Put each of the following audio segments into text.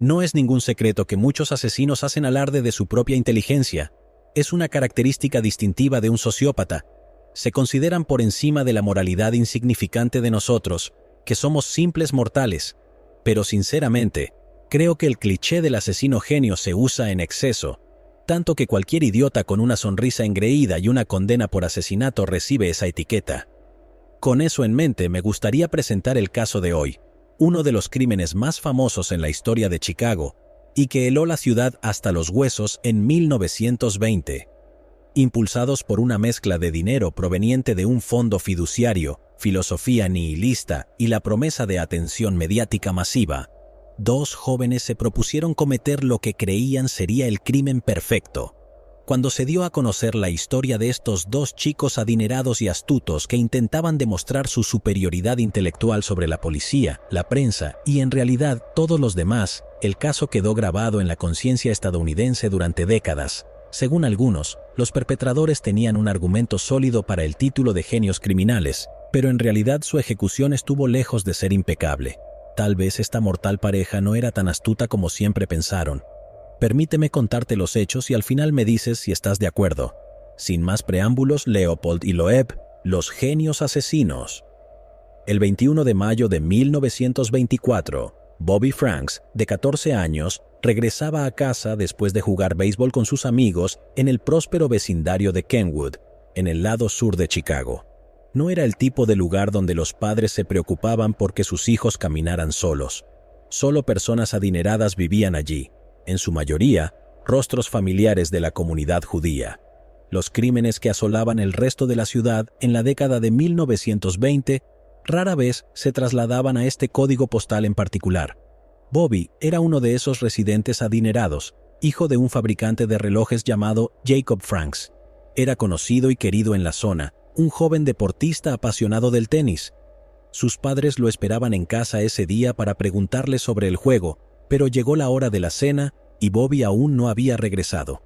No es ningún secreto que muchos asesinos hacen alarde de su propia inteligencia. Es una característica distintiva de un sociópata. Se consideran por encima de la moralidad insignificante de nosotros, que somos simples mortales. Pero sinceramente, creo que el cliché del asesino genio se usa en exceso, tanto que cualquier idiota con una sonrisa engreída y una condena por asesinato recibe esa etiqueta. Con eso en mente, me gustaría presentar el caso de hoy, uno de los crímenes más famosos en la historia de Chicago, y que heló la ciudad hasta los huesos en 1920. Impulsados por una mezcla de dinero proveniente de un fondo fiduciario, filosofía nihilista y la promesa de atención mediática masiva, dos jóvenes se propusieron cometer lo que creían sería el crimen perfecto. Cuando se dio a conocer la historia de estos dos chicos adinerados y astutos que intentaban demostrar su superioridad intelectual sobre la policía, la prensa y en realidad todos los demás, el caso quedó grabado en la conciencia estadounidense durante décadas. Según algunos, los perpetradores tenían un argumento sólido para el título de genios criminales, pero en realidad su ejecución estuvo lejos de ser impecable. Tal vez esta mortal pareja no era tan astuta como siempre pensaron. Permíteme contarte los hechos y al final me dices si estás de acuerdo. Sin más preámbulos, Leopold y Loeb, los genios asesinos. El 21 de mayo de 1924, Bobby Franks, de 14 años, regresaba a casa después de jugar béisbol con sus amigos en el próspero vecindario de Kenwood, en el lado sur de Chicago. No era el tipo de lugar donde los padres se preocupaban porque sus hijos caminaran solos. Solo personas adineradas vivían allí, en su mayoría, rostros familiares de la comunidad judía. Los crímenes que asolaban el resto de la ciudad en la década de 1920 rara vez se trasladaban a este código postal en particular. Bobby era uno de esos residentes adinerados, hijo de un fabricante de relojes llamado Jacob Franks. Era conocido y querido en la zona, un joven deportista apasionado del tenis. Sus padres lo esperaban en casa ese día para preguntarle sobre el juego, pero llegó la hora de la cena y Bobby aún no había regresado.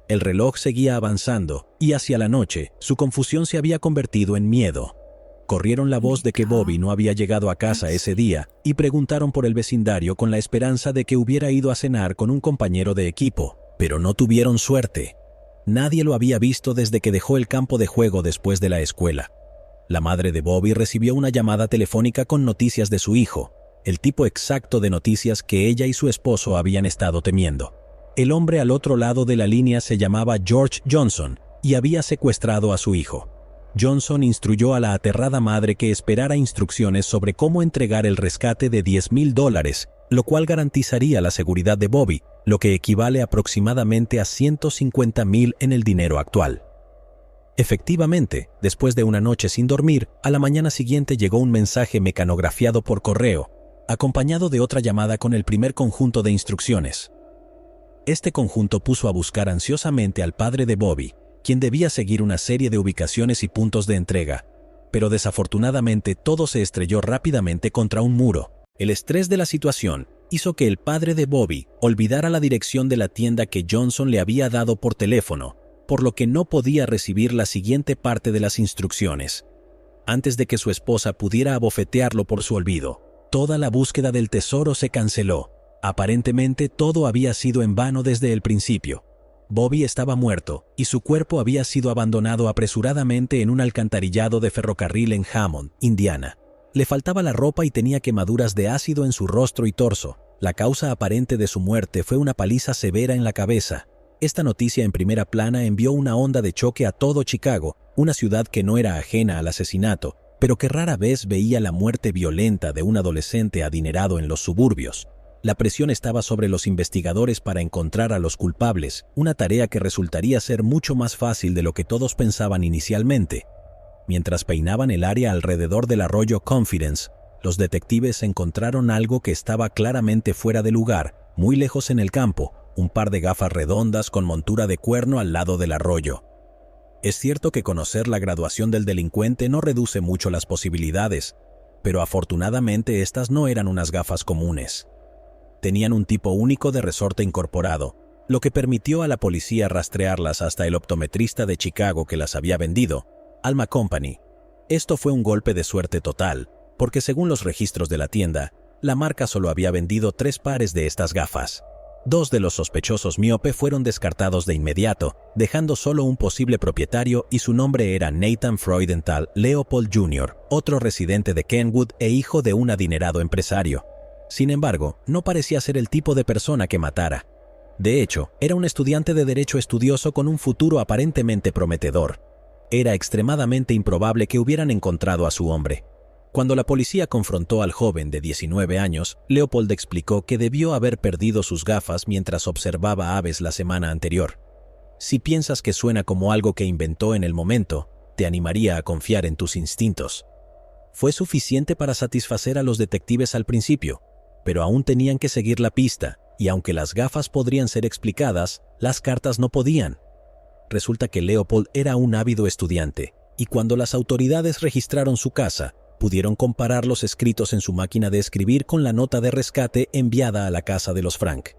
El reloj seguía avanzando y hacia la noche su confusión se había convertido en miedo. Corrieron la voz de que Bobby no había llegado a casa ese día y preguntaron por el vecindario con la esperanza de que hubiera ido a cenar con un compañero de equipo, pero no tuvieron suerte. Nadie lo había visto desde que dejó el campo de juego después de la escuela. La madre de Bobby recibió una llamada telefónica con noticias de su hijo, el tipo exacto de noticias que ella y su esposo habían estado temiendo. El hombre al otro lado de la línea se llamaba George Johnson y había secuestrado a su hijo. Johnson instruyó a la aterrada madre que esperara instrucciones sobre cómo entregar el rescate de $10,000, lo cual garantizaría la seguridad de Bobby, lo que equivale aproximadamente a $150,000 en el dinero actual. Efectivamente, después de una noche sin dormir, a la mañana siguiente llegó un mensaje mecanografiado por correo, acompañado de otra llamada con el primer conjunto de instrucciones. Este conjunto puso a buscar ansiosamente al padre de Bobby, quien debía seguir una serie de ubicaciones y puntos de entrega, pero desafortunadamente todo se estrelló rápidamente contra un muro. El estrés de la situación hizo que el padre de Bobby olvidara la dirección de la tienda que Johnson le había dado por teléfono, por lo que no podía recibir la siguiente parte de las instrucciones. Antes de que su esposa pudiera abofetearlo por su olvido, toda la búsqueda del tesoro se canceló. Aparentemente todo había sido en vano desde el principio. Bobby estaba muerto y su cuerpo había sido abandonado apresuradamente en un alcantarillado de ferrocarril en Hammond, Indiana. Le faltaba la ropa y tenía quemaduras de ácido en su rostro y torso. La causa aparente de su muerte fue una paliza severa en la cabeza. Esta noticia en primera plana envió una onda de choque a todo Chicago, una ciudad que no era ajena al asesinato, pero que rara vez veía la muerte violenta de un adolescente adinerado en los suburbios. La presión estaba sobre los investigadores para encontrar a los culpables, una tarea que resultaría ser mucho más fácil de lo que todos pensaban inicialmente. Mientras peinaban el área alrededor del arroyo Confidence, los detectives encontraron algo que estaba claramente fuera de lugar, muy lejos en el campo, un par de gafas redondas con montura de cuerno al lado del arroyo. Es cierto que conocer la graduación del delincuente no reduce mucho las posibilidades, pero afortunadamente estas no eran unas gafas comunes. Tenían un tipo único de resorte incorporado, lo que permitió a la policía rastrearlas hasta el optometrista de Chicago que las había vendido, Alma Company. Esto fue un golpe de suerte total, porque según los registros de la tienda, la marca solo había vendido 3 pares de estas gafas. 2 de los sospechosos miope fueron descartados de inmediato, dejando solo un posible propietario y su nombre era Nathan Freudenthal Leopold Jr., otro residente de Kenwood e hijo de un adinerado empresario. Sin embargo, no parecía ser el tipo de persona que matara. De hecho, era un estudiante de derecho estudioso con un futuro aparentemente prometedor. Era extremadamente improbable que hubieran encontrado a su hombre. Cuando la policía confrontó al joven de 19 años, Leopold explicó que debió haber perdido sus gafas mientras observaba aves la semana anterior. Si piensas que suena como algo que inventó en el momento, te animaría a confiar en tus instintos. Fue suficiente para satisfacer a los detectives al principio, pero aún tenían que seguir la pista, y aunque las gafas podrían ser explicadas, las cartas no podían. Resulta que Leopold era un ávido estudiante, y cuando las autoridades registraron su casa, pudieron comparar los escritos en su máquina de escribir con la nota de rescate enviada a la casa de los Frank.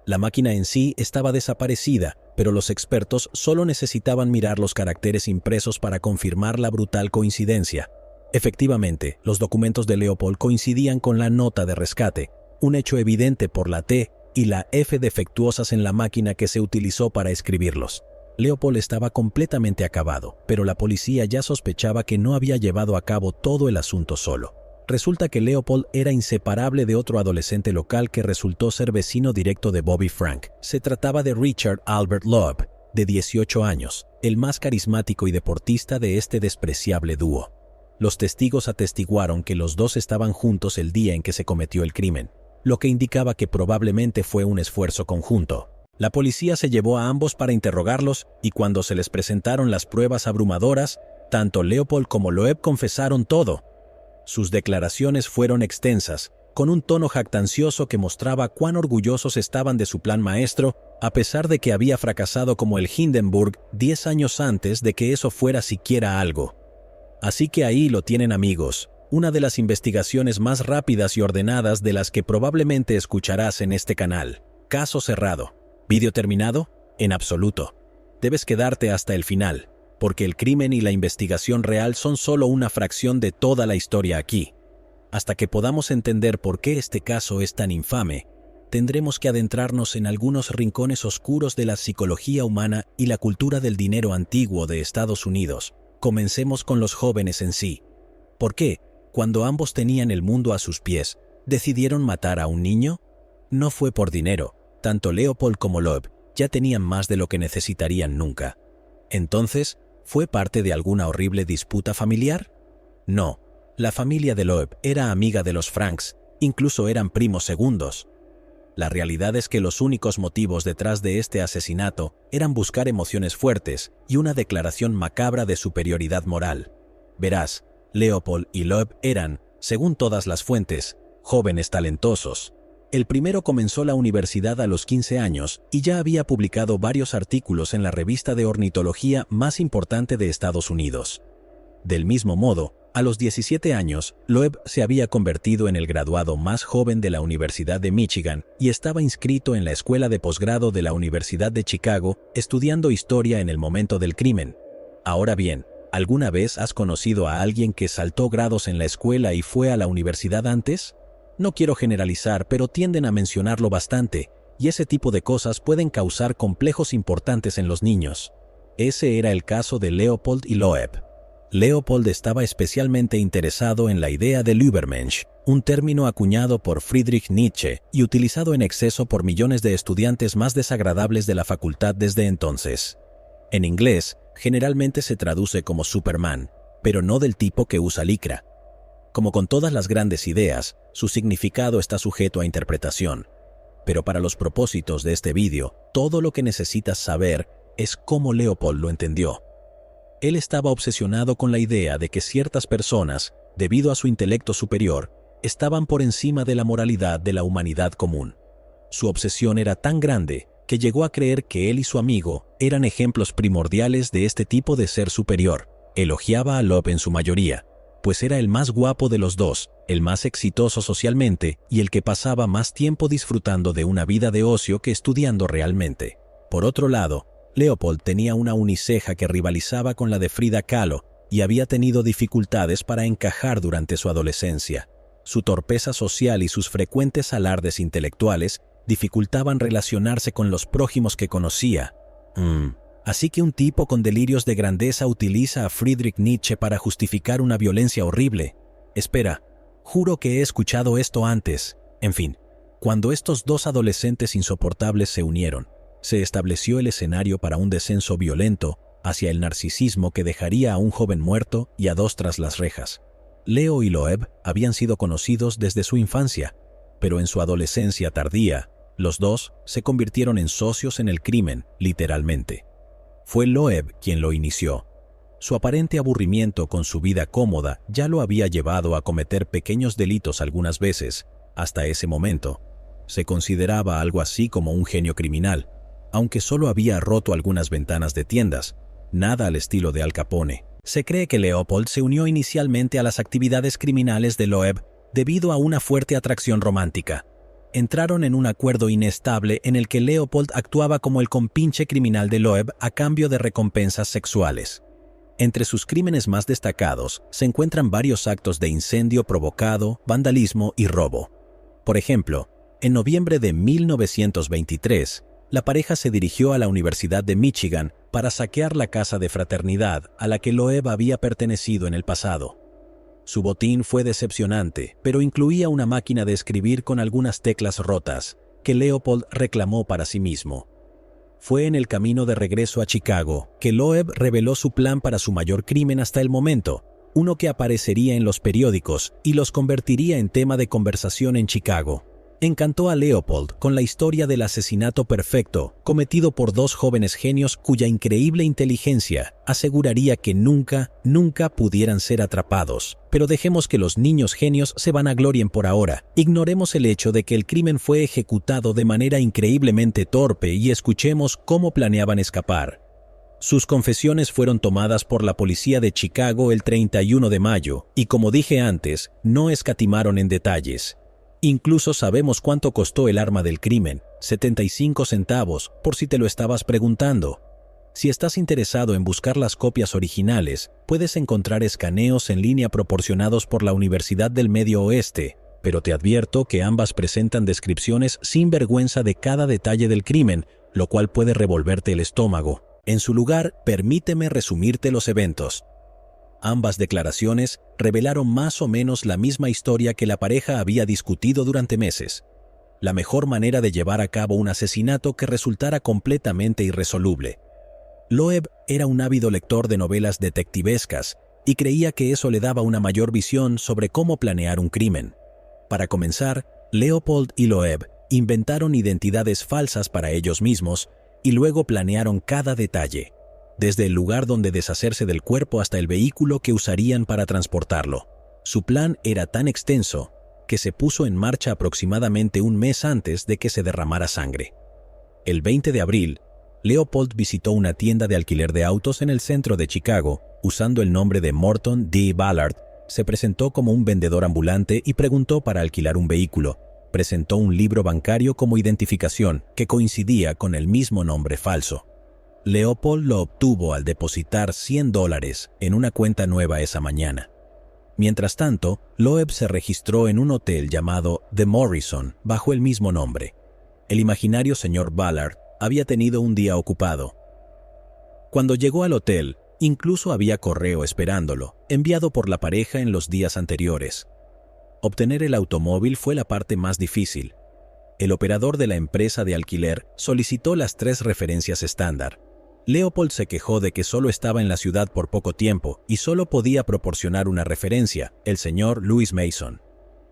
La máquina en sí estaba desaparecida, pero los expertos solo necesitaban mirar los caracteres impresos para confirmar la brutal coincidencia. Efectivamente, los documentos de Leopold coincidían con la nota de rescate, un hecho evidente por la T y la F defectuosas en la máquina que se utilizó para escribirlos. Leopold estaba completamente acabado, pero la policía ya sospechaba que no había llevado a cabo todo el asunto solo. Resulta que Leopold era inseparable de otro adolescente local que resultó ser vecino directo de Bobby Frank. Se trataba de Richard Albert Loeb, de 18 años, el más carismático y deportista de este despreciable dúo. Los testigos atestiguaron que los dos estaban juntos el día en que se cometió el crimen, lo que indicaba que probablemente fue un esfuerzo conjunto. La policía se llevó a ambos para interrogarlos y cuando se les presentaron las pruebas abrumadoras, tanto Leopold como Loeb confesaron todo. Sus declaraciones fueron extensas, con un tono jactancioso que mostraba cuán orgullosos estaban de su plan maestro, a pesar de que había fracasado como el Hindenburg 10 años antes de que eso fuera siquiera algo. Así que ahí lo tienen, amigos, una de las investigaciones más rápidas y ordenadas de las que probablemente escucharás en este canal. Caso cerrado. ¿Vídeo terminado? En absoluto. Debes quedarte hasta el final, porque el crimen y la investigación real son solo una fracción de toda la historia aquí. Hasta que podamos entender por qué este caso es tan infame, tendremos que adentrarnos en algunos rincones oscuros de la psicología humana y la cultura del dinero antiguo de Estados Unidos. Comencemos con los jóvenes en sí. ¿Por qué, cuando ambos tenían el mundo a sus pies, decidieron matar a un niño? No fue por dinero. Tanto Leopold como Loeb ya tenían más de lo que necesitarían nunca. Entonces, ¿fue parte de alguna horrible disputa familiar? No, la familia de Loeb era amiga de los Franks, incluso eran primos segundos. La realidad es que los únicos motivos detrás de este asesinato eran buscar emociones fuertes y una declaración macabra de superioridad moral. Verás, Leopold y Loeb eran, según todas las fuentes, jóvenes talentosos. El primero comenzó la universidad a los 15 años y ya había publicado varios artículos en la revista de ornitología más importante de Estados Unidos. Del mismo modo, a los 17 años, Loeb se había convertido en el graduado más joven de la Universidad de Michigan y estaba inscrito en la escuela de posgrado de la Universidad de Chicago, estudiando historia en el momento del crimen. Ahora bien, ¿alguna vez has conocido a alguien que saltó grados en la escuela y fue a la universidad antes? No quiero generalizar, pero tienden a mencionarlo bastante, y ese tipo de cosas pueden causar complejos importantes en los niños. Ese era el caso de Leopold y Loeb. Leopold estaba especialmente interesado en la idea del Übermensch, un término acuñado por Friedrich Nietzsche y utilizado en exceso por millones de estudiantes más desagradables de la facultad desde entonces. En inglés, generalmente se traduce como Superman, pero no del tipo que usa licra. Como con todas las grandes ideas, su significado está sujeto a interpretación. Pero para los propósitos de este vídeo, todo lo que necesitas saber es cómo Leopold lo entendió. Él estaba obsesionado con la idea de que ciertas personas, debido a su intelecto superior, estaban por encima de la moralidad de la humanidad común. Su obsesión era tan grande que llegó a creer que él y su amigo eran ejemplos primordiales de este tipo de ser superior. Elogiaba a Loeb en su mayoría, pues era el más guapo de los dos, el más exitoso socialmente y el que pasaba más tiempo disfrutando de una vida de ocio que estudiando realmente. Por otro lado, Leopold tenía una uniceja que rivalizaba con la de Frida Kahlo y había tenido dificultades para encajar durante su adolescencia. Su torpeza social y sus frecuentes alardes intelectuales dificultaban relacionarse con los prójimos que conocía. Así que un tipo con delirios de grandeza utiliza a Friedrich Nietzsche para justificar una violencia horrible. Espera, juro que he escuchado esto antes. En fin, cuando estos dos adolescentes insoportables se unieron, se estableció el escenario para un descenso violento hacia el narcisismo que dejaría a un joven muerto y a dos tras las rejas. Leo y Loeb habían sido conocidos desde su infancia, pero en su adolescencia tardía, los dos se convirtieron en socios en el crimen, literalmente. Fue Loeb quien lo inició. Su aparente aburrimiento con su vida cómoda ya lo había llevado a cometer pequeños delitos algunas veces. Hasta ese momento, se consideraba algo así como un genio criminal, aunque solo había roto algunas ventanas de tiendas, nada al estilo de Al Capone. Se cree que Leopold se unió inicialmente a las actividades criminales de Loeb debido a una fuerte atracción romántica. Entraron en un acuerdo inestable en el que Leopold actuaba como el compinche criminal de Loeb a cambio de recompensas sexuales. Entre sus crímenes más destacados se encuentran varios actos de incendio provocado, vandalismo y robo. Por ejemplo, en noviembre de 1923, la pareja se dirigió a la Universidad de Michigan para saquear la casa de fraternidad a la que Loeb había pertenecido en el pasado. Su botín fue decepcionante, pero incluía una máquina de escribir con algunas teclas rotas, que Leopold reclamó para sí mismo. Fue en el camino de regreso a Chicago que Loeb reveló su plan para su mayor crimen hasta el momento, uno que aparecería en los periódicos y los convertiría en tema de conversación en Chicago. Encantó a Leopold con la historia del asesinato perfecto cometido por dos jóvenes genios cuya increíble inteligencia aseguraría que nunca pudieran ser atrapados. Pero dejemos que los niños genios se vanaglorien por ahora. Ignoremos el hecho de que el crimen fue ejecutado de manera increíblemente torpe y escuchemos cómo planeaban escapar. Sus confesiones fueron tomadas por la policía de Chicago el 31 de mayo y, como dije antes, no escatimaron en detalles. Incluso sabemos cuánto costó el arma del crimen, 75 centavos, por si te lo estabas preguntando. Si estás interesado en buscar las copias originales, puedes encontrar escaneos en línea proporcionados por la Universidad del Medio Oeste, pero te advierto que ambas presentan descripciones sin vergüenza de cada detalle del crimen, lo cual puede revolverte el estómago. En su lugar, permíteme resumirte los eventos. Ambas declaraciones revelaron más o menos la misma historia que la pareja había discutido durante meses. La mejor manera de llevar a cabo un asesinato que resultara completamente irresoluble. Loeb era un ávido lector de novelas detectivescas y creía que eso le daba una mayor visión sobre cómo planear un crimen. Para comenzar, Leopold y Loeb inventaron identidades falsas para ellos mismos y luego planearon cada detalle, desde el lugar donde deshacerse del cuerpo hasta el vehículo que usarían para transportarlo. Su plan era tan extenso que se puso en marcha aproximadamente un mes antes de que se derramara sangre. El 20 de abril, Leopold visitó una tienda de alquiler de autos en el centro de Chicago, usando el nombre de Morton D. Ballard. Se presentó como un vendedor ambulante y preguntó para alquilar un vehículo. Presentó un libro bancario como identificación que coincidía con el mismo nombre falso. Leopold lo obtuvo al depositar $100 en una cuenta nueva esa mañana. Mientras tanto, Loeb se registró en un hotel llamado The Morrison bajo el mismo nombre. El imaginario señor Ballard había tenido un día ocupado. Cuando llegó al hotel, incluso había correo esperándolo, enviado por la pareja en los días anteriores. Obtener el automóvil fue la parte más difícil. El operador de la empresa de alquiler solicitó las 3 referencias estándar. Leopold se quejó de que solo estaba en la ciudad por poco tiempo y solo podía proporcionar una referencia, el señor Louis Mason.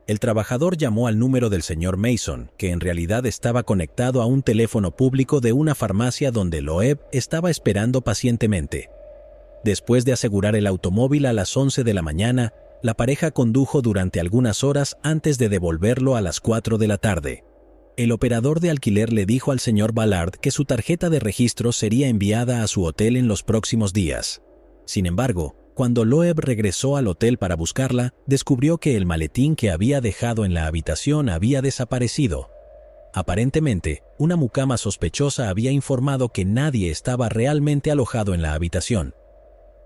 El trabajador llamó al número del señor Mason, que en realidad estaba conectado a un teléfono público de una farmacia donde Loeb estaba esperando pacientemente. Después de asegurar el automóvil a las 11 de la mañana, la pareja condujo durante algunas horas antes de devolverlo a las 4 de la tarde. El operador de alquiler le dijo al señor Ballard que su tarjeta de registro sería enviada a su hotel en los próximos días. Sin embargo, cuando Loeb regresó al hotel para buscarla, descubrió que el maletín que había dejado en la habitación había desaparecido. Aparentemente, una mucama sospechosa había informado que nadie estaba realmente alojado en la habitación.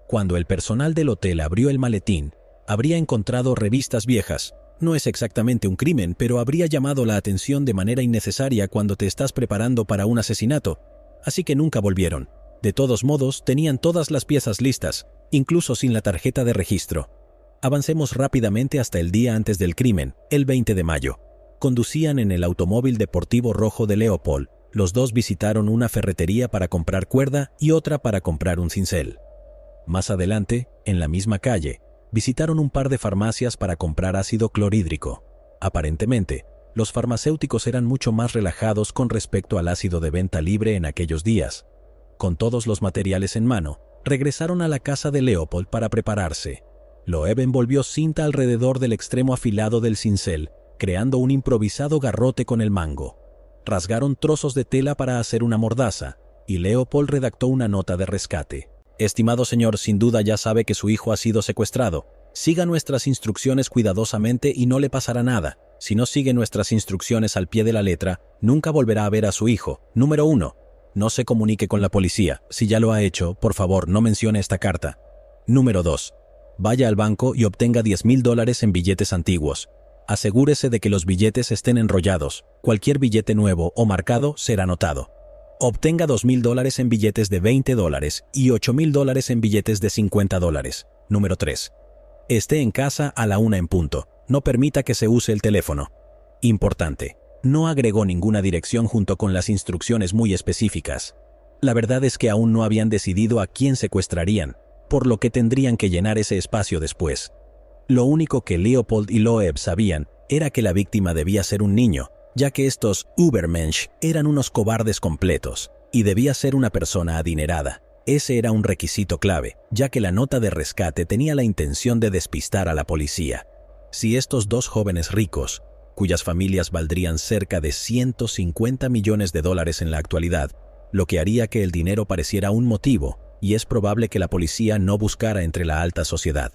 Cuando el personal del hotel abrió el maletín, habría encontrado revistas viejas, No es exactamente un crimen, pero habría llamado la atención de manera innecesaria cuando te estás preparando para un asesinato, así que nunca volvieron. De todos modos, tenían todas las piezas listas, incluso sin la tarjeta de registro. Avancemos rápidamente hasta el día antes del crimen, el 20 de mayo. Conducían en el automóvil deportivo rojo de Leopold. Los dos visitaron una ferretería para comprar cuerda y otra para comprar un cincel. Más adelante, en la misma calle, visitaron un par de farmacias para comprar ácido clorhídrico. Aparentemente, los farmacéuticos eran mucho más relajados con respecto al ácido de venta libre en aquellos días. Con todos los materiales en mano, regresaron a la casa de Leopold para prepararse. Loeb envolvió cinta alrededor del extremo afilado del cincel, creando un improvisado garrote con el mango. Rasgaron trozos de tela para hacer una mordaza, y Leopold redactó una nota de rescate. Estimado señor, sin duda ya sabe que su hijo ha sido secuestrado. Siga nuestras instrucciones cuidadosamente y no le pasará nada. Si no sigue nuestras instrucciones al pie de la letra, nunca volverá a ver a su hijo. Número 1. No se comunique con la policía. Si ya lo ha hecho, por favor, no mencione esta carta. Número 2. Vaya al banco y obtenga $10,000 en billetes antiguos. Asegúrese de que los billetes estén enrollados. Cualquier billete nuevo o marcado será notado. Obtenga $2,000 en billetes de $20 y $8,000 en billetes de $50. Número 3. Esté en casa a la 1 en punto. No permita que se use el teléfono. Importante. No agregó ninguna dirección junto con las instrucciones muy específicas. La verdad es que aún no habían decidido a quién secuestrarían, por lo que tendrían que llenar ese espacio después. Lo único que Leopold y Loeb sabían era que la víctima debía ser un niño, ya que estos Übermensch eran unos cobardes completos, y debía ser una persona adinerada. Ese era un requisito clave, ya que la nota de rescate tenía la intención de despistar a la policía. Si estos dos jóvenes ricos, cuyas familias valdrían cerca de $150 millones en la actualidad, lo que haría que el dinero pareciera un motivo, y es probable que la policía no buscara entre la alta sociedad.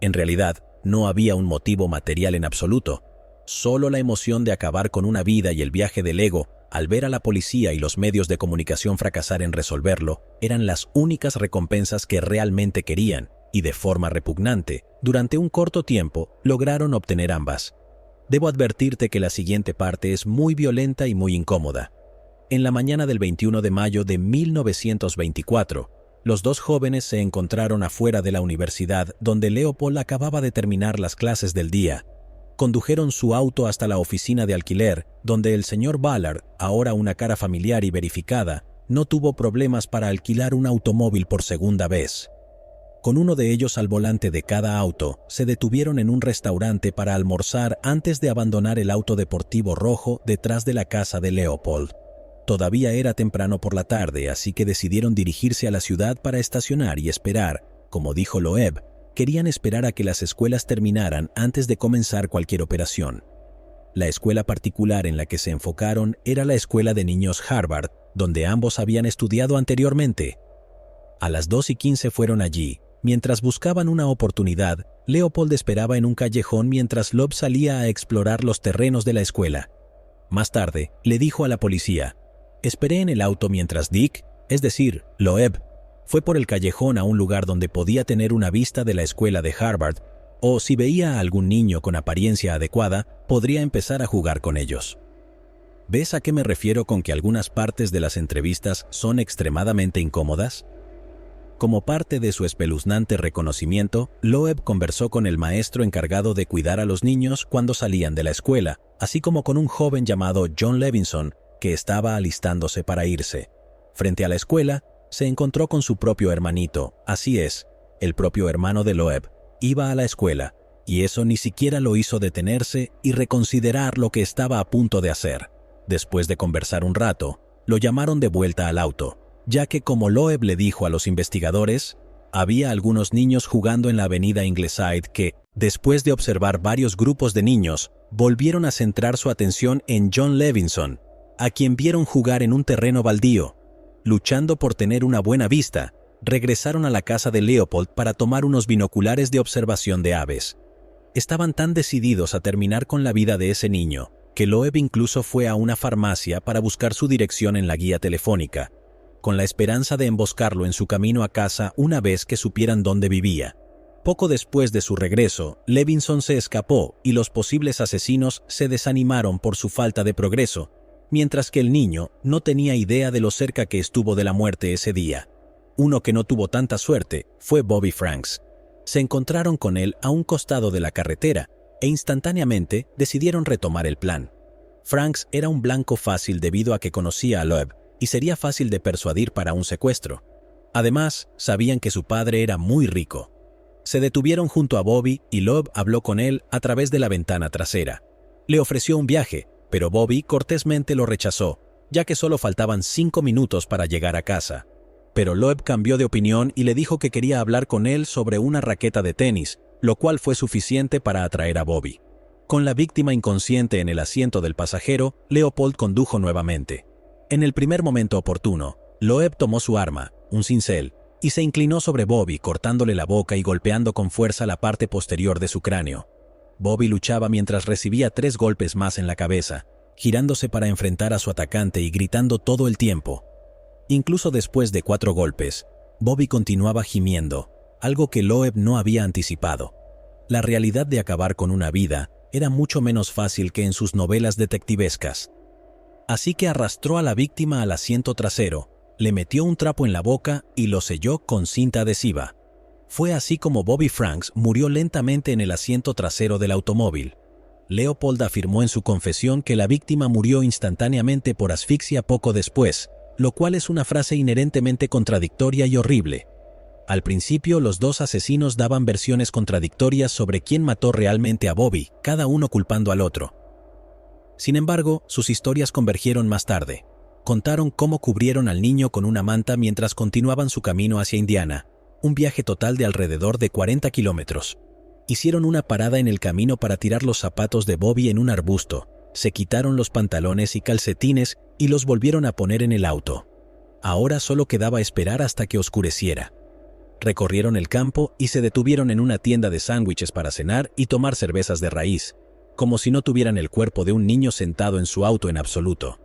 En realidad, no había un motivo material en absoluto. Solo la emoción de acabar con una vida y el viaje del ego, al ver a la policía y los medios de comunicación fracasar en resolverlo, eran las únicas recompensas que realmente querían, y de forma repugnante, durante un corto tiempo, lograron obtener ambas. Debo advertirte que la siguiente parte es muy violenta y muy incómoda. En la mañana del 21 de mayo de 1924, los dos jóvenes se encontraron afuera de la universidad donde Leopold acababa de terminar las clases del día. Condujeron su auto hasta la oficina de alquiler, donde el señor Ballard, ahora una cara familiar y verificada, no tuvo problemas para alquilar un automóvil por segunda vez. Con uno de ellos al volante de cada auto, se detuvieron en un restaurante para almorzar antes de abandonar el auto deportivo rojo detrás de la casa de Leopold. Todavía era temprano por la tarde, así que decidieron dirigirse a la ciudad para estacionar y esperar. Como dijo Loeb, querían esperar a que las escuelas terminaran antes de comenzar cualquier operación. La escuela particular en la que se enfocaron era la escuela de niños Harvard, donde ambos habían estudiado anteriormente. A las 2:15 fueron allí. Mientras buscaban una oportunidad, Leopold esperaba en un callejón mientras Loeb salía a explorar los terrenos de la escuela. Más tarde, le dijo a la policía: «Esperé en el auto mientras Dick, es decir, Loeb, fue por el callejón a un lugar donde podía tener una vista de la escuela de Harvard, o si veía a algún niño con apariencia adecuada, podría empezar a jugar con ellos». ¿Ves a qué me refiero con que algunas partes de las entrevistas son extremadamente incómodas? Como parte de su espeluznante reconocimiento, Loeb conversó con el maestro encargado de cuidar a los niños cuando salían de la escuela, así como con un joven llamado John Levinson, que estaba alistándose para irse. Frente a la escuela, se encontró con su propio hermanito, así es, el propio hermano de Loeb, iba a la escuela, y eso ni siquiera lo hizo detenerse y reconsiderar lo que estaba a punto de hacer. Después de conversar un rato, lo llamaron de vuelta al auto, ya que, como Loeb le dijo a los investigadores, había algunos niños jugando en la avenida Ingleside que, después de observar varios grupos de niños, volvieron a centrar su atención en John Levinson, a quien vieron jugar en un terreno baldío. Luchando por tener una buena vista, regresaron a la casa de Leopold para tomar unos binoculares de observación de aves. Estaban tan decididos a terminar con la vida de ese niño, que Loeb incluso fue a una farmacia para buscar su dirección en la guía telefónica, con la esperanza de emboscarlo en su camino a casa una vez que supieran dónde vivía. Poco después de su regreso, Levinson se escapó y los posibles asesinos se desanimaron por su falta de progreso, mientras que el niño no tenía idea de lo cerca que estuvo de la muerte ese día. Uno que no tuvo tanta suerte fue Bobby Franks. Se encontraron con él a un costado de la carretera e instantáneamente decidieron retomar el plan. Franks era un blanco fácil debido a que conocía a Loeb y sería fácil de persuadir para un secuestro. Además, sabían que su padre era muy rico. Se detuvieron junto a Bobby y Loeb habló con él a través de la ventana trasera. Le ofreció un viaje, pero Bobby cortésmente lo rechazó, ya que solo faltaban 5 minutos para llegar a casa. Pero Loeb cambió de opinión y le dijo que quería hablar con él sobre una raqueta de tenis, lo cual fue suficiente para atraer a Bobby. Con la víctima inconsciente en el asiento del pasajero, Leopold condujo nuevamente. En el primer momento oportuno, Loeb tomó su arma, un cincel, y se inclinó sobre Bobby cortándole la boca y golpeando con fuerza la parte posterior de su cráneo. Bobby luchaba mientras recibía 3 golpes más en la cabeza, girándose para enfrentar a su atacante y gritando todo el tiempo. Incluso después de 4 golpes, Bobby continuaba gimiendo, algo que Loeb no había anticipado. La realidad de acabar con una vida era mucho menos fácil que en sus novelas detectivescas. Así que arrastró a la víctima al asiento trasero, le metió un trapo en la boca y lo selló con cinta adhesiva. Fue así como Bobby Franks murió lentamente en el asiento trasero del automóvil. Leopold afirmó en su confesión que la víctima murió instantáneamente por asfixia poco después, lo cual es una frase inherentemente contradictoria y horrible. Al principio, los dos asesinos daban versiones contradictorias sobre quién mató realmente a Bobby, cada uno culpando al otro. Sin embargo, sus historias convergieron más tarde. Contaron cómo cubrieron al niño con una manta mientras continuaban su camino hacia Indiana, un viaje total de alrededor de 40 kilómetros. Hicieron una parada en el camino para tirar los zapatos de Bobby en un arbusto, se quitaron los pantalones y calcetines y los volvieron a poner en el auto. Ahora solo quedaba esperar hasta que oscureciera. Recorrieron el campo y se detuvieron en una tienda de sándwiches para cenar y tomar cervezas de raíz, como si no tuvieran el cuerpo de un niño sentado en su auto en absoluto.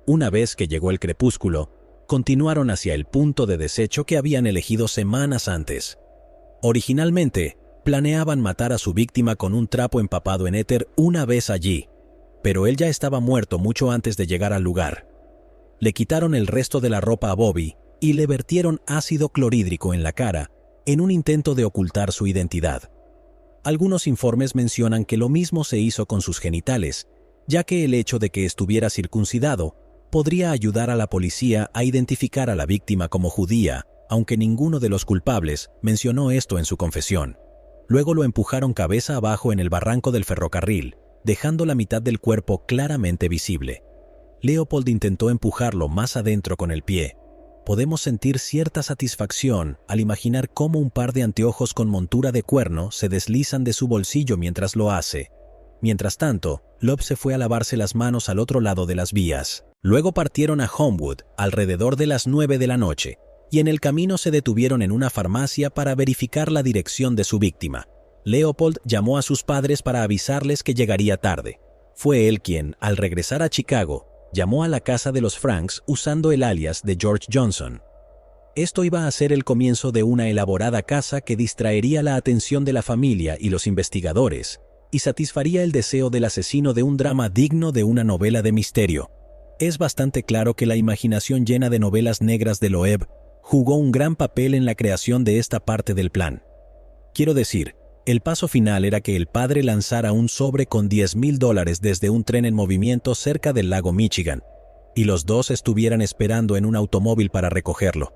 Una vez que llegó el crepúsculo, continuaron hacia el punto de desecho que habían elegido semanas antes. Originalmente, planeaban matar a su víctima con un trapo empapado en éter una vez allí, pero él ya estaba muerto mucho antes de llegar al lugar. Le quitaron el resto de la ropa a Bobby y le vertieron ácido clorhídrico en la cara en un intento de ocultar su identidad. Algunos informes mencionan que lo mismo se hizo con sus genitales, ya que el hecho de que estuviera circuncidado podría ayudar a la policía a identificar a la víctima como judía, aunque ninguno de los culpables mencionó esto en su confesión. Luego lo empujaron cabeza abajo en el barranco del ferrocarril, dejando la mitad del cuerpo claramente visible. Leopold intentó empujarlo más adentro con el pie. Podemos sentir cierta satisfacción al imaginar cómo un par de anteojos con montura de cuerno se deslizan de su bolsillo mientras lo hace. Mientras tanto, Loeb se fue a lavarse las manos al otro lado de las vías. Luego partieron a Homewood alrededor de las 9 de la noche, y en el camino se detuvieron en una farmacia para verificar la dirección de su víctima. Leopold llamó a sus padres para avisarles que llegaría tarde. Fue él quien, al regresar a Chicago, llamó a la casa de los Franks usando el alias de George Johnson. Esto iba a ser el comienzo de una elaborada caza que distraería la atención de la familia y los investigadores, y satisfaría el deseo del asesino de un drama digno de una novela de misterio. Es bastante claro que la imaginación llena de novelas negras de Loeb jugó un gran papel en la creación de esta parte del plan. Quiero decir, el paso final era que el padre lanzara un sobre con $10,000 desde un tren en movimiento cerca del lago Michigan, y los dos estuvieran esperando en un automóvil para recogerlo.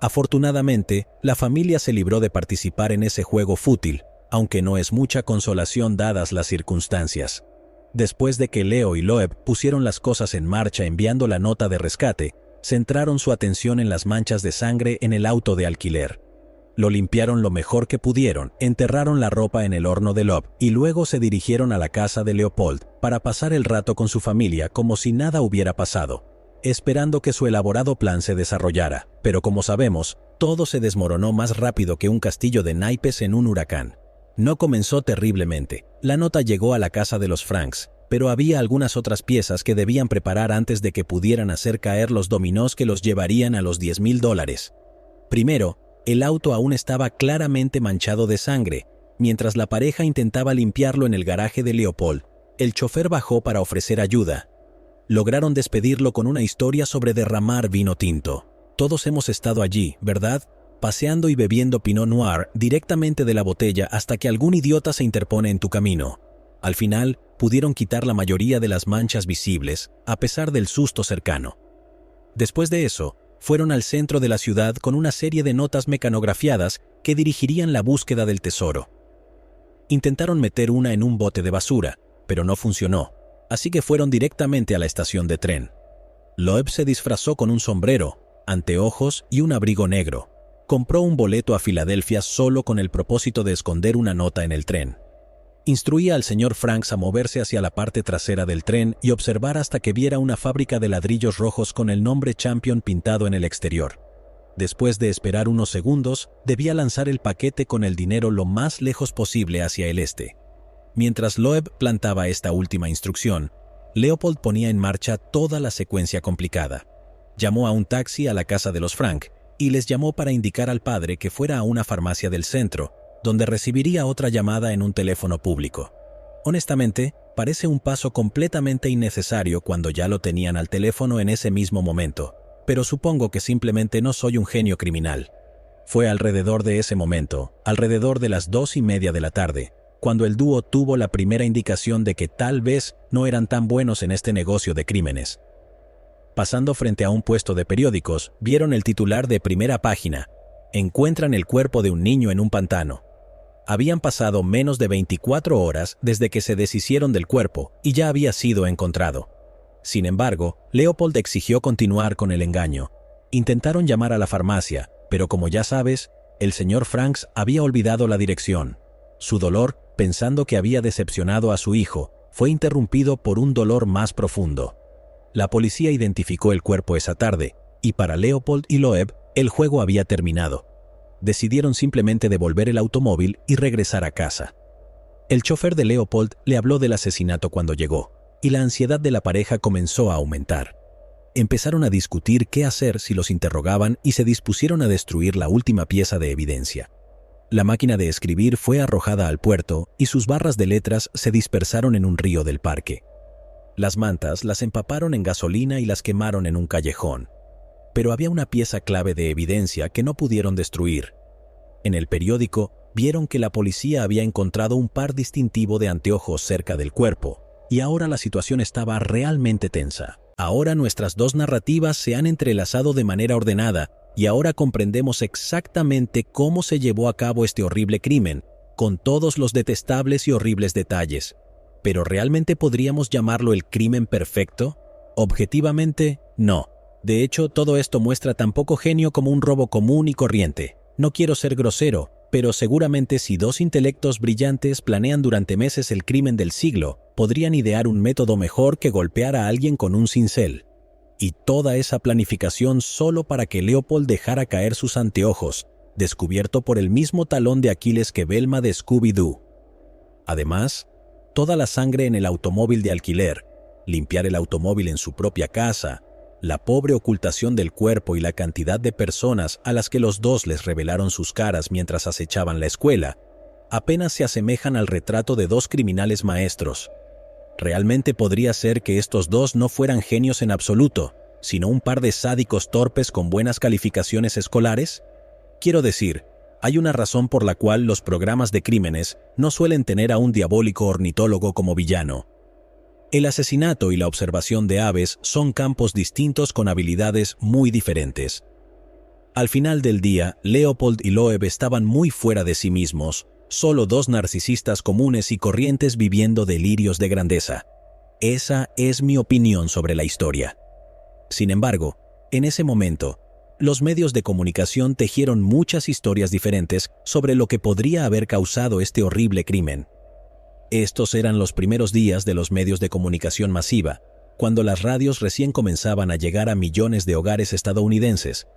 Afortunadamente, la familia se libró de participar en ese juego fútil, aunque no es mucha consolación dadas las circunstancias. Después de que Leo y Loeb pusieron las cosas en marcha enviando la nota de rescate, centraron su atención en las manchas de sangre en el auto de alquiler. Lo limpiaron lo mejor que pudieron, enterraron la ropa en el horno de Loeb y luego se dirigieron a la casa de Leopold para pasar el rato con su familia como si nada hubiera pasado, esperando que su elaborado plan se desarrollara. Pero como sabemos, todo se desmoronó más rápido que un castillo de naipes en un huracán. No comenzó terriblemente. La nota llegó a la casa de los Franks, pero había algunas otras piezas que debían preparar antes de que pudieran hacer caer los dominós que los llevarían a los $10,000. Primero, El auto aún estaba claramente manchado de sangre. Mientras la pareja intentaba limpiarlo en el garaje de Leopold, el chofer bajó para ofrecer ayuda. Lograron despedirlo con una historia sobre derramar vino tinto. Todos hemos estado allí, ¿verdad? Paseando y bebiendo Pinot Noir directamente de la botella hasta que algún idiota se interpone en tu camino. Al final, pudieron quitar la mayoría de las manchas visibles, a pesar del susto cercano. Después de eso, fueron al centro de la ciudad con una serie de notas mecanografiadas que dirigirían la búsqueda del tesoro. Intentaron meter una en un bote de basura, pero no funcionó, así que fueron directamente a la estación de tren. Loeb se disfrazó con un sombrero, anteojos y un abrigo negro. Compró un boleto a Filadelfia solo con el propósito de esconder una nota en el tren. Instruía al señor Franks a moverse hacia la parte trasera del tren y observar hasta que viera una fábrica de ladrillos rojos con el nombre Champion pintado en el exterior. Después de esperar unos segundos, debía lanzar el paquete con el dinero lo más lejos posible hacia el este. Mientras Loeb plantaba esta última instrucción, Leopold ponía en marcha toda la secuencia complicada. Llamó a un taxi a la casa de los Frank y les llamó para indicar al padre que fuera a una farmacia del centro, donde recibiría otra llamada en un teléfono público. Honestamente, parece un paso completamente innecesario cuando ya lo tenían al teléfono en ese mismo momento, pero supongo que simplemente no soy un genio criminal. Fue alrededor de ese momento, alrededor de las 2:30 de la tarde, cuando el dúo tuvo la primera indicación de que tal vez no eran tan buenos en este negocio de crímenes. Pasando frente a un puesto de periódicos, vieron el titular de primera página: encuentran el cuerpo de un niño en un pantano. Habían pasado menos de 24 horas desde que se deshicieron del cuerpo y ya había sido encontrado. Sin embargo, Leopold exigió continuar con el engaño. Intentaron llamar a la farmacia, pero como ya sabes, el señor Franks había olvidado la dirección. Su dolor, pensando que había decepcionado a su hijo, fue interrumpido por un dolor más profundo. La policía identificó el cuerpo esa tarde, y para Leopold y Loeb, el juego había terminado. Decidieron simplemente devolver el automóvil y regresar a casa. El chofer de Leopold le habló del asesinato cuando llegó, y la ansiedad de la pareja comenzó a aumentar. Empezaron a discutir qué hacer si los interrogaban y se dispusieron a destruir la última pieza de evidencia. La máquina de escribir fue arrojada al puerto y sus barras de letras se dispersaron en un río del parque. Las mantas las empaparon en gasolina y las quemaron en un callejón. Pero había una pieza clave de evidencia que no pudieron destruir. En el periódico vieron que la policía había encontrado un par distintivo de anteojos cerca del cuerpo, y ahora la situación estaba realmente tensa. Ahora nuestras dos narrativas se han entrelazado de manera ordenada, y ahora comprendemos exactamente cómo se llevó a cabo este horrible crimen, con todos los detestables y horribles detalles. ¿Pero realmente podríamos llamarlo el crimen perfecto? Objetivamente, no. De hecho, todo esto muestra tan poco genio como un robo común y corriente. No quiero ser grosero, pero seguramente si dos intelectos brillantes planean durante meses el crimen del siglo, podrían idear un método mejor que golpear a alguien con un cincel. Y toda esa planificación solo para que Leopold dejara caer sus anteojos, descubierto por el mismo talón de Aquiles que Velma de Scooby-Doo. Además, toda la sangre en el automóvil de alquiler, limpiar el automóvil en su propia casa, la pobre ocultación del cuerpo y la cantidad de personas a las que los dos les revelaron sus caras mientras acechaban la escuela, apenas se asemejan al retrato de dos criminales maestros. ¿Realmente podría ser que estos dos no fueran genios en absoluto, sino un par de sádicos torpes con buenas calificaciones escolares? Quiero decir, hay una razón por la cual los programas de crímenes no suelen tener a un diabólico ornitólogo como villano. El asesinato y la observación de aves son campos distintos con habilidades muy diferentes. Al final del día, Leopold y Loeb estaban muy fuera de sí mismos, solo dos narcisistas comunes y corrientes viviendo delirios de grandeza. Esa es mi opinión sobre la historia. Sin embargo, en ese momento, los medios de comunicación tejieron muchas historias diferentes sobre lo que podría haber causado este horrible crimen. Estos eran los primeros días de los medios de comunicación masiva, cuando las radios recién comenzaban a llegar a millones de hogares estadounidenses.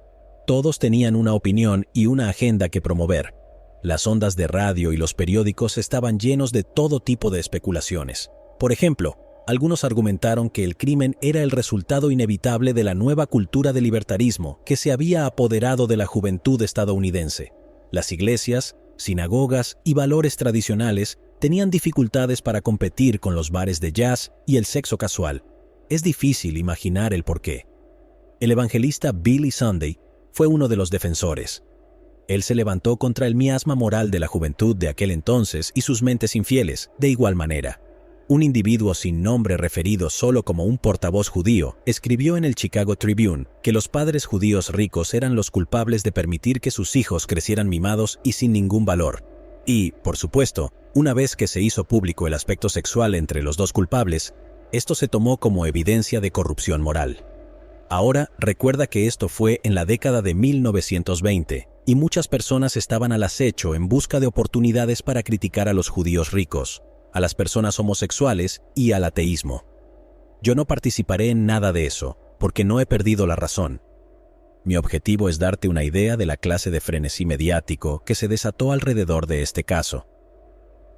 Todos tenían una opinión y una agenda que promover. Las ondas de radio y los periódicos estaban llenos de todo tipo de especulaciones. Por ejemplo, Algunos argumentaron que el crimen era el resultado inevitable de la nueva cultura de libertarismo que se había apoderado de la juventud estadounidense. Las iglesias, sinagogas y valores tradicionales tenían dificultades para competir con los bares de jazz y el sexo casual. Es difícil imaginar el porqué. El evangelista Billy Sunday fue uno de los defensores. Él se levantó contra el miasma moral de la juventud de aquel entonces y sus mentes infieles, de igual manera. Un individuo sin nombre referido solo como un portavoz judío escribió en el Chicago Tribune que los padres judíos ricos eran los culpables de permitir que sus hijos crecieran mimados y sin ningún valor. Y, por supuesto, una vez que se hizo público el aspecto sexual entre los dos culpables, esto se tomó como evidencia de corrupción moral. Ahora, recuerda que esto fue en la década de 1920, y muchas personas estaban al acecho en busca de oportunidades para criticar a los judíos ricos, a las personas homosexuales y al ateísmo. Yo no participaré en nada de eso, porque no he perdido la razón. Mi objetivo es darte una idea de la clase de frenesí mediático que se desató alrededor de este caso.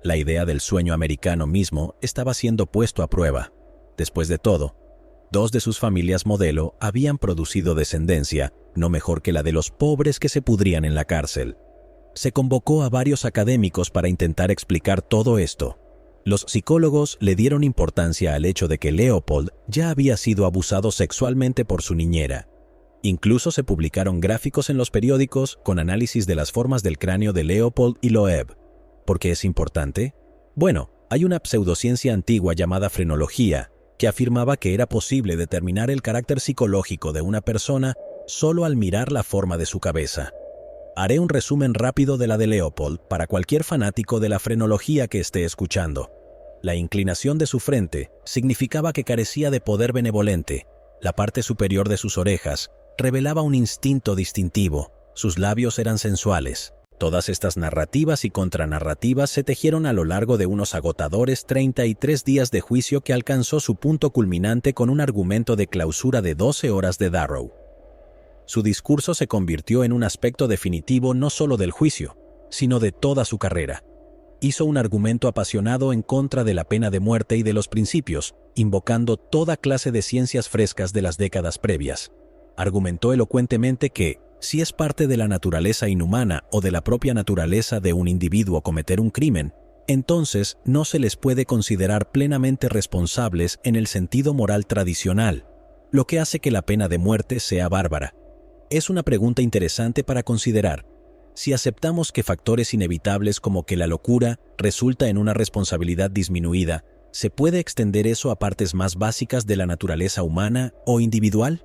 La idea del sueño americano mismo estaba siendo puesto a prueba. Después de todo, 2 de sus familias modelo habían producido descendencia, no mejor que la de los pobres que se pudrían en la cárcel. Se convocó a varios académicos para intentar explicar todo esto. Los psicólogos le dieron importancia al hecho de que Leopold ya había sido abusado sexualmente por su niñera. Incluso se publicaron gráficos en los periódicos con análisis de las formas del cráneo de Leopold y Loeb. ¿Por qué es importante? Bueno, hay una pseudociencia antigua llamada frenología que afirmaba que era posible determinar el carácter psicológico de una persona solo al mirar la forma de su cabeza. Haré un resumen rápido de la de Leopold para cualquier fanático de la frenología que esté escuchando. La inclinación de su frente significaba que carecía de poder benevolente. La parte superior de sus orejas revelaba un instinto distintivo. Sus labios eran sensuales. Todas estas narrativas y contranarrativas se tejieron a lo largo de unos agotadores 33 días de juicio que alcanzó su punto culminante con un argumento de clausura de 12 horas de Darrow. Su discurso se convirtió en un aspecto definitivo no solo del juicio, sino de toda su carrera. Hizo un argumento apasionado en contra de la pena de muerte y de los principios, invocando toda clase de ciencias frescas de las décadas previas. Argumentó elocuentemente que, si es parte de la naturaleza inhumana o de la propia naturaleza de un individuo cometer un crimen, entonces no se les puede considerar plenamente responsables en el sentido moral tradicional, lo que hace que la pena de muerte sea bárbara. Es una pregunta interesante para considerar. Si aceptamos que factores inevitables como que la locura resulta en una responsabilidad disminuida, ¿se puede extender eso a partes más básicas de la naturaleza humana o individual?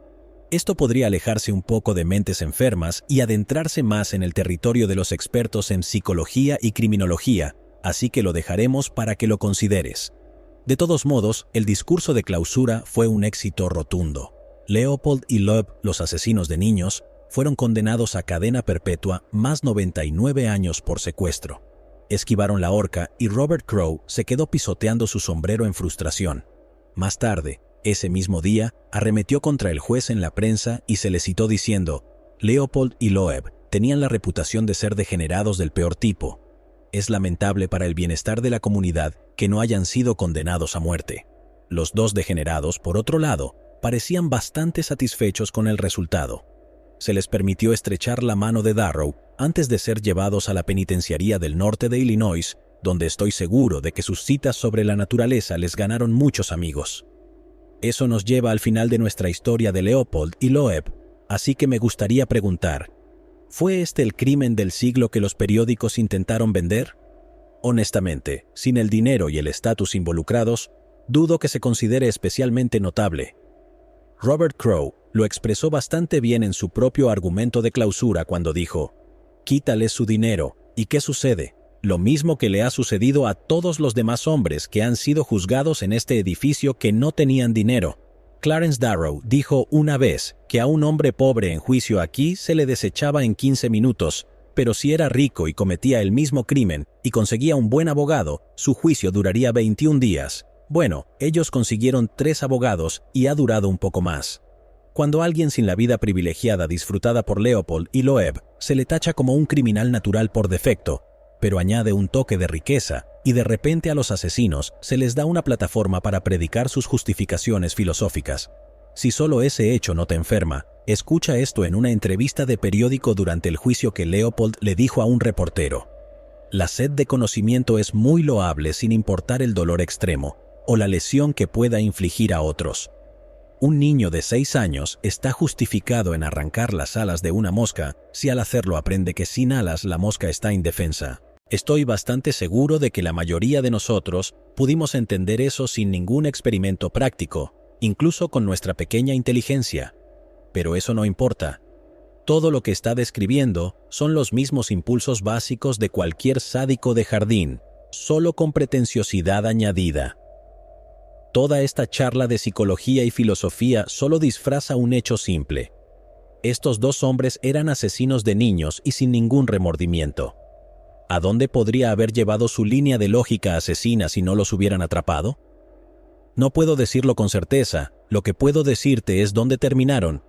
Esto podría alejarse un poco de mentes enfermas y adentrarse más en el territorio de los expertos en psicología y criminología, así que lo dejaremos para que lo consideres. De todos modos, el discurso de clausura fue un éxito rotundo. Leopold y Loeb, los asesinos de niños, fueron condenados a cadena perpetua más 99 años por secuestro. Esquivaron la horca y Robert Crowe se quedó pisoteando su sombrero en frustración. Más tarde, ese mismo día, arremetió contra el juez en la prensa y se le citó diciendo: Leopold y Loeb tenían la reputación de ser degenerados del peor tipo. Es lamentable para el bienestar de la comunidad que no hayan sido condenados a muerte. Los 2 degenerados, por otro lado, parecían bastante satisfechos con el resultado. Se les permitió estrechar la mano de Darrow antes de ser llevados a la penitenciaría del norte de Illinois, donde estoy seguro de que sus citas sobre la naturaleza les ganaron muchos amigos. Eso nos lleva al final de nuestra historia de Leopold y Loeb, así que me gustaría preguntar, ¿fue este el crimen del siglo que los periódicos intentaron vender? Honestamente, sin el dinero y el estatus involucrados, dudo que se considere especialmente notable. Robert Crowe lo expresó bastante bien en su propio argumento de clausura cuando dijo: «Quítales su dinero, ¿y qué sucede? Lo mismo que le ha sucedido a todos los demás hombres que han sido juzgados en este edificio que no tenían dinero». Clarence Darrow dijo una vez que a un hombre pobre en juicio aquí se le desechaba en 15 minutos, pero si era rico y cometía el mismo crimen y conseguía un buen abogado, su juicio duraría 21 días. Bueno, ellos consiguieron 3 abogados y ha durado un poco más. Cuando alguien sin la vida privilegiada disfrutada por Leopold y Loeb se le tacha como un criminal natural por defecto, pero añade un toque de riqueza, y de repente a los asesinos se les da una plataforma para predicar sus justificaciones filosóficas. Si solo ese hecho no te enferma, escucha esto en una entrevista de periódico durante el juicio que Leopold le dijo a un reportero. La sed de conocimiento es muy loable sin importar el dolor extremo o la lesión que pueda infligir a otros. Un niño de 6 años está justificado en arrancar las alas de una mosca si al hacerlo aprende que sin alas la mosca está indefensa. Estoy bastante seguro de que la mayoría de nosotros pudimos entender eso sin ningún experimento práctico, incluso con nuestra pequeña inteligencia. Pero eso no importa. Todo lo que está describiendo son los mismos impulsos básicos de cualquier sádico de jardín, solo con pretenciosidad añadida. Toda esta charla de psicología y filosofía solo disfraza un hecho simple. Estos dos hombres eran asesinos de niños y sin ningún remordimiento. ¿A dónde podría haber llevado su línea de lógica asesina si no los hubieran atrapado? No puedo decirlo con certeza, lo que puedo decirte es dónde terminaron.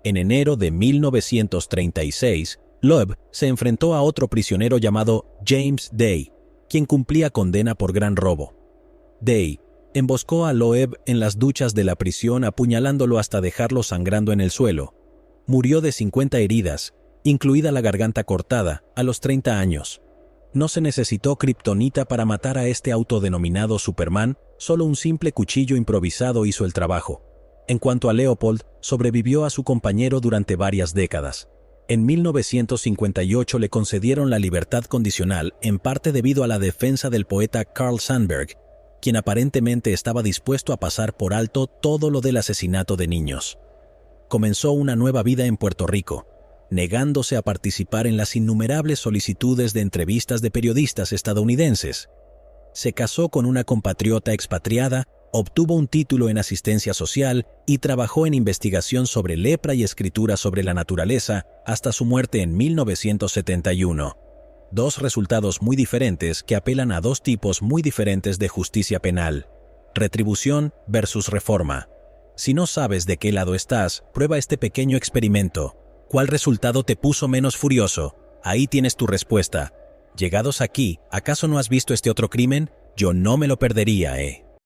En enero de 1936, Loeb se enfrentó a otro prisionero llamado James Day, quien cumplía condena por gran robo. Day emboscó a Loeb en las duchas de la prisión apuñalándolo hasta dejarlo sangrando en el suelo. Murió de 50 heridas, incluida la garganta cortada, a los 30 años. No se necesitó kriptonita para matar a este autodenominado Superman, solo un simple cuchillo improvisado hizo el trabajo. En cuanto a Leopold, sobrevivió a su compañero durante varias décadas. En 1958 le concedieron la libertad condicional, en parte debido a la defensa del poeta Carl Sandburg, quien aparentemente estaba dispuesto a pasar por alto todo lo del asesinato de niños. Comenzó una nueva vida en Puerto Rico, negándose a participar en las innumerables solicitudes de entrevistas de periodistas estadounidenses. Se casó con una compatriota expatriada, obtuvo un título en asistencia social y trabajó en investigación sobre lepra y escritura sobre la naturaleza hasta su muerte en 1971. Dos resultados muy diferentes que apelan a dos tipos muy diferentes de justicia penal: retribución versus reforma. Si no sabes de qué lado estás, prueba este pequeño experimento. ¿Cuál resultado te puso menos furioso? Ahí tienes tu respuesta. Llegados aquí, ¿acaso no has visto este otro crimen? Yo no me lo perdería,